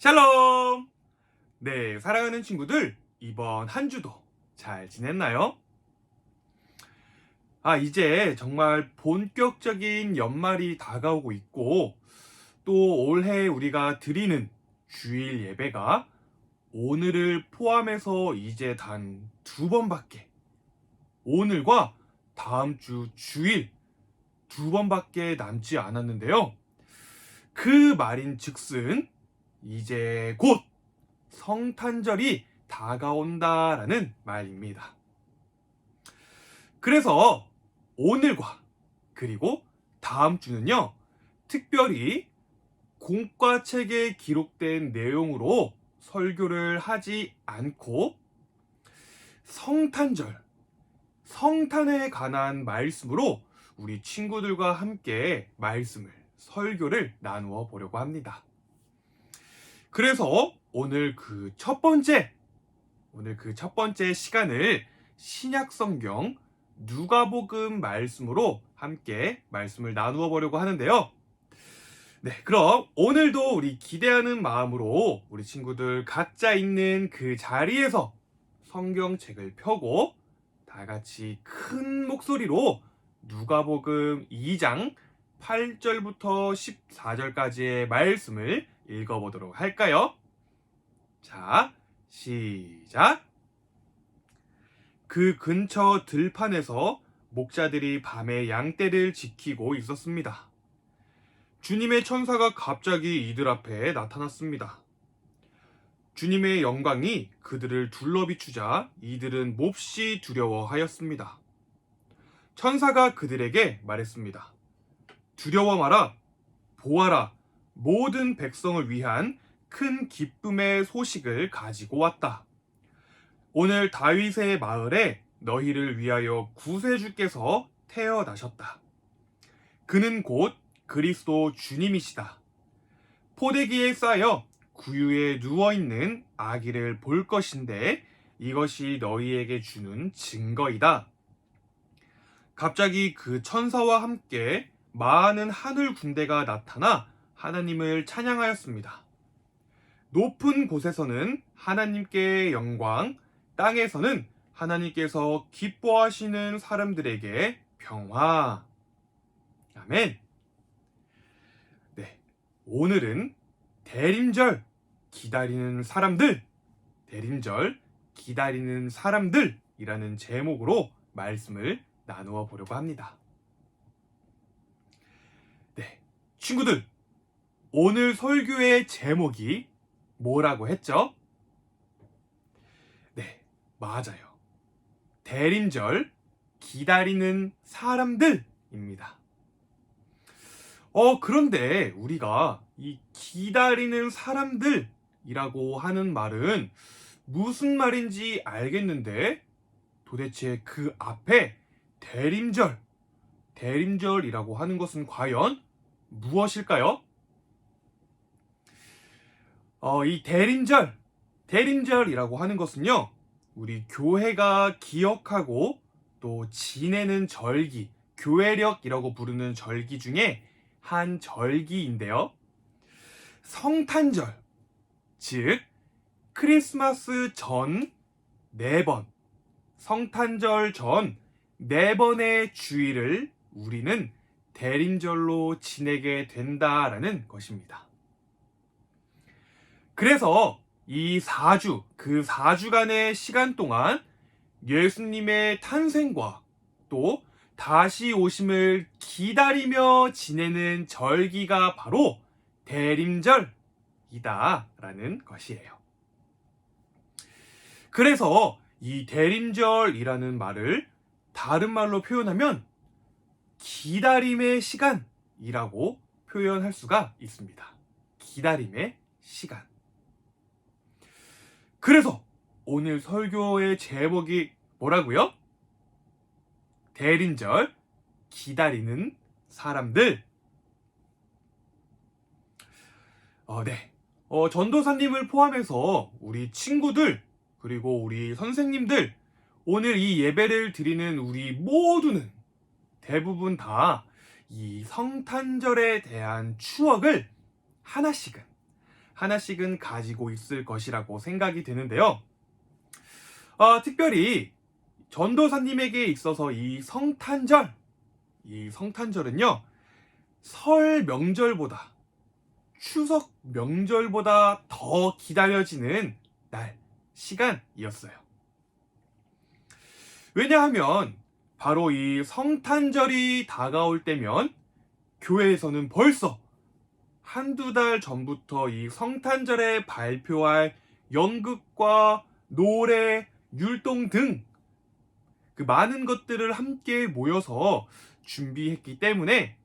샬롬! 네, 사랑하는 친구들, 이번 한 주도 잘 지냈나요? 이제 정말 본격적인 연말이 다가오고 있고, 또 올해 우리가 드리는 주일 예배가 오늘을 포함해서 이제 단 2번밖에, 오늘과 다음 주 주일 2번밖에 남지 않았는데요. 그 말인 즉슨, 이제 곧 성탄절이 다가온다라는 말입니다. 그래서 오늘과 그리고 다음 주는요, 특별히 공과책에 기록된 내용으로 설교를 하지 않고 성탄절, 성탄에 관한 말씀으로 우리 친구들과 함께 말씀을, 설교를 나누어 보려고 합니다. 그래서 오늘 그 첫 번째 시간을 신약성경 누가복음 말씀으로 함께 말씀을 나누어 보려고 하는데요. 네, 그럼 오늘도 우리 기대하는 마음으로 우리 친구들 각자 있는 그 자리에서 성경책을 펴고 다 같이 큰 목소리로 누가복음 2장 8절부터 14절까지의 말씀을 읽어보도록 할까요? 자, 시작! 그 근처 들판에서 목자들이 밤에 양떼를 지키고 있었습니다. 주님의 천사가 갑자기 이들 앞에 나타났습니다. 주님의 영광이 그들을 둘러비추자 이들은 몹시 두려워하였습니다. 천사가 그들에게 말했습니다. 두려워 마라, 보아라, 모든 백성을 위한 큰 기쁨의 소식을 가지고 왔다. 오늘 다윗의 마을에 너희를 위하여 구세주께서 태어나셨다. 그는 곧 그리스도 주님이시다. 포대기에 쌓여 구유에 누워있는 아기를 볼 것인데 이것이 너희에게 주는 증거이다. 갑자기 그 천사와 함께 많은 하늘 군대가 나타나 하나님을 찬양하였습니다. 높은 곳에서는 하나님께 영광, 땅에서는 하나님께서 기뻐하시는 사람들에게 평화. 아멘. 네, 오늘은 대림절 기다리는 사람들이라는 제목으로 말씀을 나누어 보려고 합니다. 네, 친구들, 오늘 설교의 제목이 뭐라고 했죠? 네, 맞아요. 대림절 기다리는 사람들입니다. 그런데 우리가 이 기다리는 사람들이라고 하는 말은 무슨 말인지 알겠는데 도대체 그 앞에 대림절이라고 하는 것은 과연 무엇일까요? 이 대림절이라고 하는 것은요, 우리 교회가 기억하고 또 지내는 절기, 교회력이라고 부르는 절기 중에 한 절기인데요. 성탄절, 즉 크리스마스 전 4번, 성탄절 전 4번의 주일을 우리는 대림절로 지내게 된다라는 것입니다. 그래서 이 4주, 그 4주간의 시간 동안 예수님의 탄생과 또 다시 오심을 기다리며 지내는 절기가 바로 대림절이다라는 것이에요. 그래서 이 대림절이라는 말을 다른 말로 표현하면 기다림의 시간이라고 표현할 수가 있습니다. 기다림의 시간. 그래서 오늘 설교의 제목이 뭐라고요? 대림절 기다리는 사람들. 네. 전도사님을 포함해서 우리 친구들 그리고 우리 선생님들 오늘 이 예배를 드리는 우리 모두는 대부분 다 이 성탄절에 대한 추억을 하나씩은 하나씩은 가지고 있을 것이라고 생각이 되는데요. 특별히 전도사님에게 있어서 이 성탄절은요, 설 명절보다, 추석 명절보다 더 기다려지는 시간이었어요. 왜냐하면 바로 이 성탄절이 다가올 때면 교회에서는 벌써 한두 달 전부터 이 성탄절에 발표할 연극과 노래, 율동 등 그 많은 것들을 함께 모여서 준비했기 때문에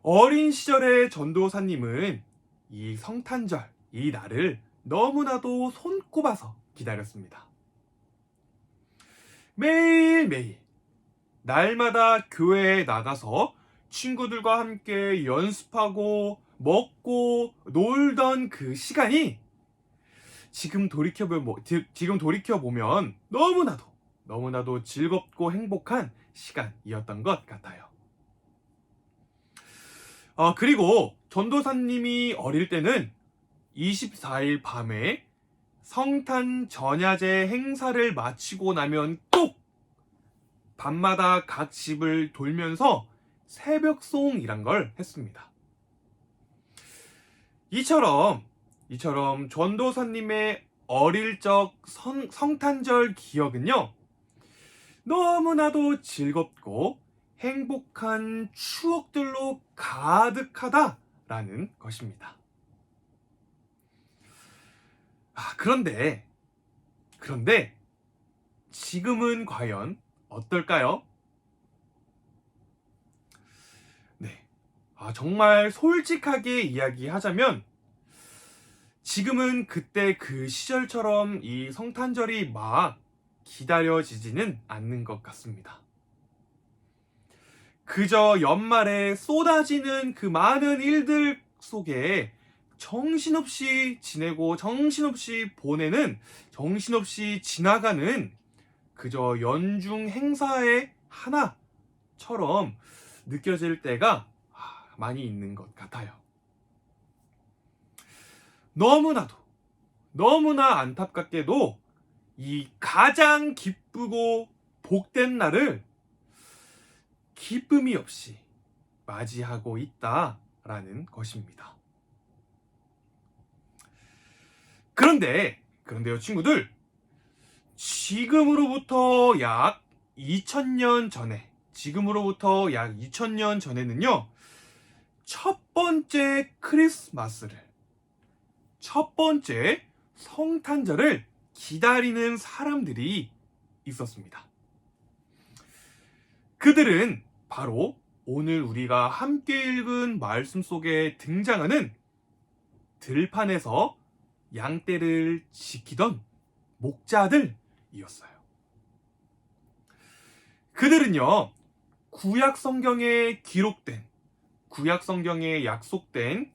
어린 시절의 전도사님은 이 성탄절, 이 날을 너무나도 손꼽아서 기다렸습니다. 매일매일 날마다 교회에 나가서 친구들과 함께 연습하고 먹고 놀던 그 시간이 지금 돌이켜보면 너무나도 즐겁고 행복한 시간이었던 것 같아요. 그리고 전도사님이 어릴 때는 24일 밤에 성탄 전야제 행사를 마치고 나면 꼭 밤마다 각 집을 돌면서 새벽송이란 걸 했습니다. 이처럼 전도사님의 어릴 적 성탄절 기억은요, 너무나도 즐겁고 행복한 추억들로 가득하다라는 것입니다. 그런데 지금은 과연 어떨까요? 네. 정말 솔직하게 이야기하자면 지금은 그때 그 시절처럼 이 성탄절이 막 기다려지지는 않는 것 같습니다. 그저 연말에 쏟아지는 그 많은 일들 속에 정신없이 지내고 정신없이 보내는, 정신없이 지나가는 그저 연중 행사의 하나처럼 느껴질 때가 많이 있는 것 같아요. 너무나 안타깝게도 이 가장 기쁘고 복된 날을 기쁨이 없이 맞이하고 있다라는 것입니다. 그런데요, 친구들, 지금으로부터 약 2000년 전에는요, 첫 번째 성탄절을 기다리는 사람들이 있었습니다. 그들은 바로 오늘 우리가 함께 읽은 말씀 속에 등장하는 들판에서 양떼를 지키던 목자들이었어요. 그들은요, 구약 성경에 약속된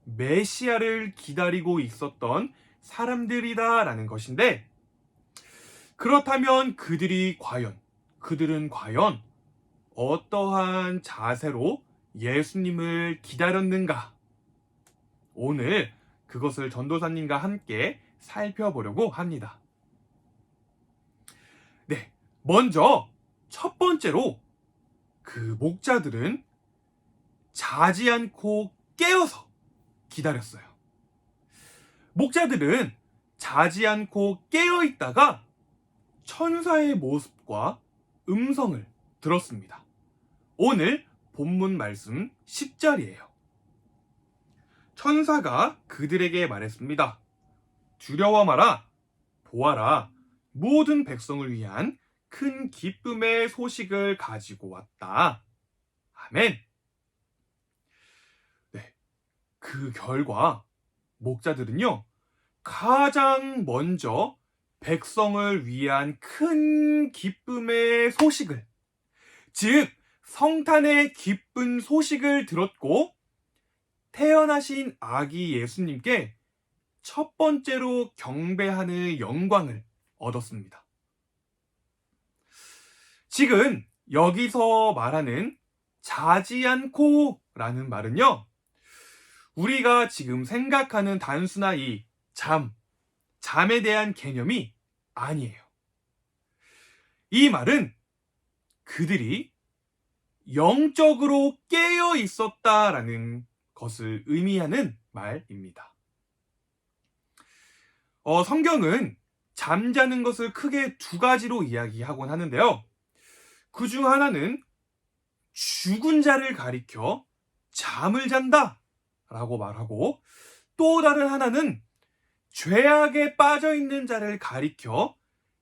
메시아를 기다리고 있었던 사람들이다라는 것인데, 그렇다면 그들은 과연 어떠한 자세로 예수님을 기다렸는가? 오늘 그것을 전도사님과 함께 살펴보려고 합니다. 네, 먼저 첫 번째로 그 목자들은 자지 않고 깨어서 기다렸어요. 목자들은 자지 않고 깨어 있다가 천사의 모습과 음성을 들었습니다. 오늘 본문 말씀 10절이에요. 천사가 그들에게 말했습니다. 두려워 마라. 보아라. 모든 백성을 위한 큰 기쁨의 소식을 가지고 왔다. 아멘. 네, 그 결과 목자들은요, 가장 먼저 백성을 위한 큰 기쁨의 소식을, 즉 성탄의 기쁜 소식을 들었고 태어나신 아기 예수님께 첫 번째로 경배하는 영광을 얻었습니다. 지금 여기서 말하는 자지 않고 라는 말은요, 우리가 지금 생각하는 단순한 이 잠에 대한 개념이 아니에요. 이 말은 그들이 영적으로 깨어 있었다라는 것을 의미하는 말입니다. 성경은 잠자는 것을 크게 두 가지로 이야기하곤 하는데요. 그 중 하나는 죽은 자를 가리켜 잠을 잔다 라고 말하고, 또 다른 하나는 죄악에 빠져 있는 자를 가리켜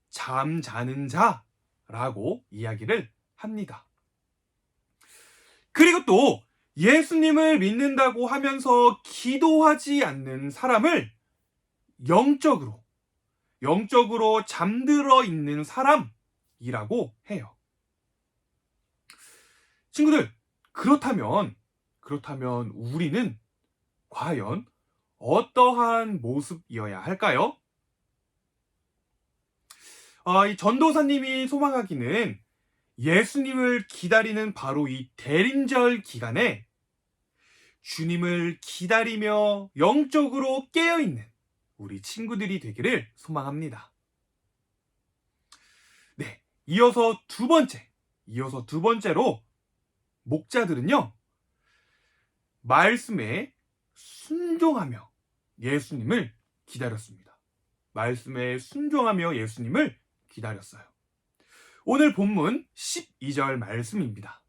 잠자는 자라고 이야기를 합니다. 그리고 또 예수님을 믿는다고 하면서 기도하지 않는 사람을 영적으로 잠들어 있는 사람이라고 해요. 친구들, 그렇다면 우리는 과연 어떠한 모습이어야 할까요? 이 전도사님이 소망하기는 예수님을 기다리는 바로 이 대림절 기간에 주님을 기다리며 영적으로 깨어있는 우리 친구들이 되기를 소망합니다. 네, 이어서 두 번째로 목자들은요, 말씀에 순종하며 예수님을 기다렸습니다. 말씀에 순종하며 예수님을 기다렸어요. 오늘 본문 12절 말씀입니다.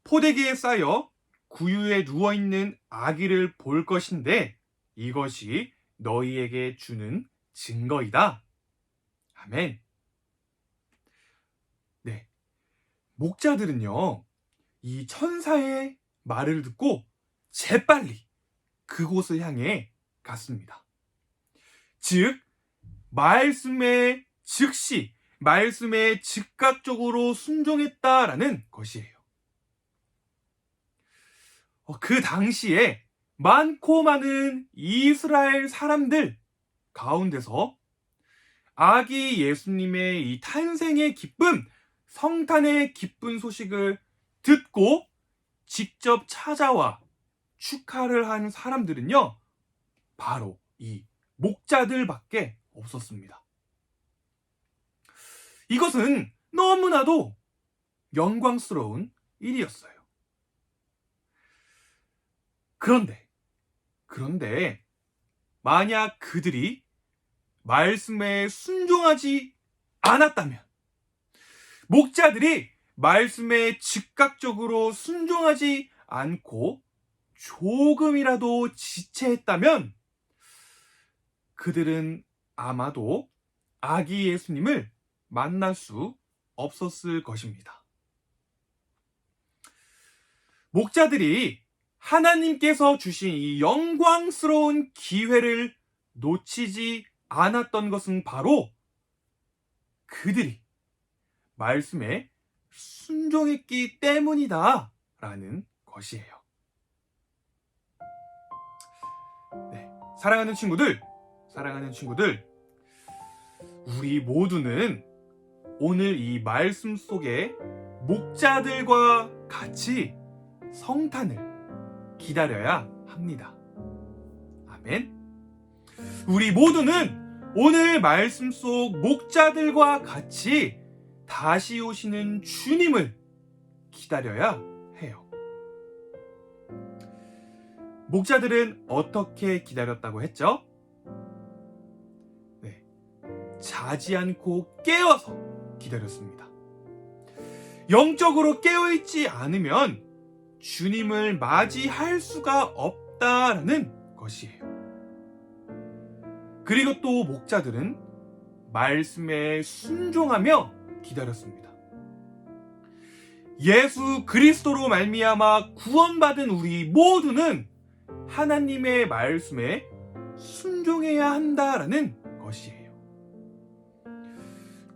포대기에 쌓여 구유에 누워있는 아기를 볼 것인데 이것이 너희에게 주는 증거이다. 아멘. 네, 목자들은요, 이 천사의 말을 듣고 재빨리 그곳을 향해 갔습니다. 즉, 말씀에 즉각적으로 순종했다라는 것이에요. 그 당시에 많고 많은 이스라엘 사람들 가운데서 아기 예수님의 이 탄생의 기쁨, 성탄의 기쁜 소식을 듣고 직접 찾아와 축하를 한 사람들은요, 바로 이 목자들밖에 없었습니다. 이것은 너무나도 영광스러운 일이었어요. 그런데 만약 그들이 말씀에 순종하지 않았다면, 목자들이 말씀에 즉각적으로 순종하지 않고 조금이라도 지체했다면 그들은 아마도 아기 예수님을 만날 수 없었을 것입니다. 목자들이 하나님께서 주신 이 영광스러운 기회를 놓치지 않았던 것은 바로 그들이 말씀에 순종했기 때문이다 라는 것이에요. 네, 사랑하는 친구들, 우리 모두는 오늘 이 말씀 속에 목자들과 같이 성탄을 기다려야 합니다. 아멘. 우리 모두는 오늘 말씀 속 목자들과 같이 다시 오시는 주님을 기다려야 해요. 목자들은 어떻게 기다렸다고 했죠? 네, 자지 않고 깨어서 기다렸습니다. 영적으로 깨어있지 않으면 주님을 맞이할 수가 없다라는 것이에요. 그리고 또 목자들은 말씀에 순종하며 기다렸습니다. 예수 그리스도로 말미암아 구원받은 우리 모두는 하나님의 말씀에 순종해야 한다라는 것이에요.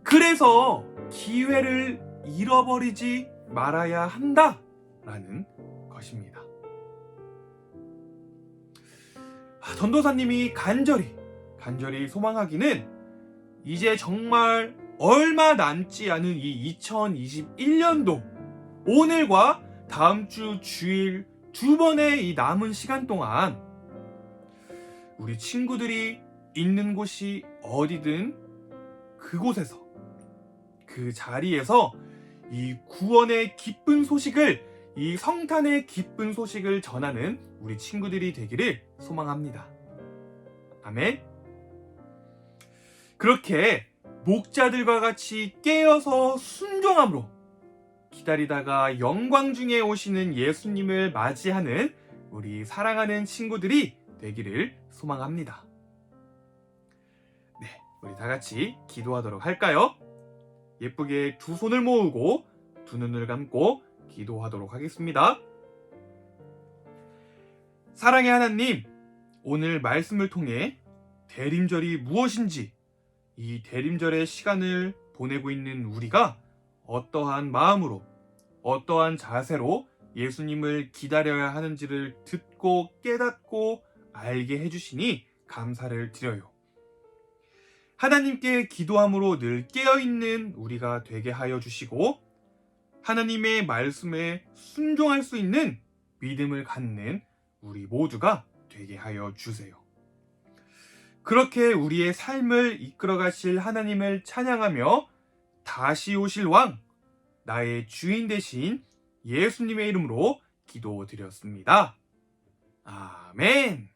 그래서 기회를 잃어버리지 말아야 한다라는 것입니다. 전도사님이 간절히 소망하기는 이제 정말 얼마 남지 않은 이 2021년도 오늘과 다음 주 주일 두 번의 이 남은 시간 동안 우리 친구들이 있는 곳이 어디든 그곳에서, 그 자리에서 이 구원의 기쁜 소식을, 이 성탄의 기쁜 소식을 전하는 우리 친구들이 되기를 소망합니다. 아멘. 그렇게 목자들과 같이 깨어서 순종함으로 기다리다가 영광 중에 오시는 예수님을 맞이하는 우리 사랑하는 친구들이 되기를 소망합니다. 네, 우리 다 같이 기도하도록 할까요? 예쁘게 두 손을 모으고 두 눈을 감고 기도하도록 하겠습니다. 사랑의 하나님, 오늘 말씀을 통해 대림절이 무엇인지, 이 대림절의 시간을 보내고 있는 우리가 어떠한 마음으로, 어떠한 자세로 예수님을 기다려야 하는지를 듣고 깨닫고 알게 해주시니 감사를 드려요. 하나님께 기도함으로 늘 깨어있는 우리가 되게 하여 주시고, 하나님의 말씀에 순종할 수 있는 믿음을 갖는 우리 모두가 되게 하여 주세요. 그렇게 우리의 삶을 이끌어 가실 하나님을 찬양하며 다시 오실 왕, 나의 주인 되신 예수님의 이름으로 기도드렸습니다. 아멘.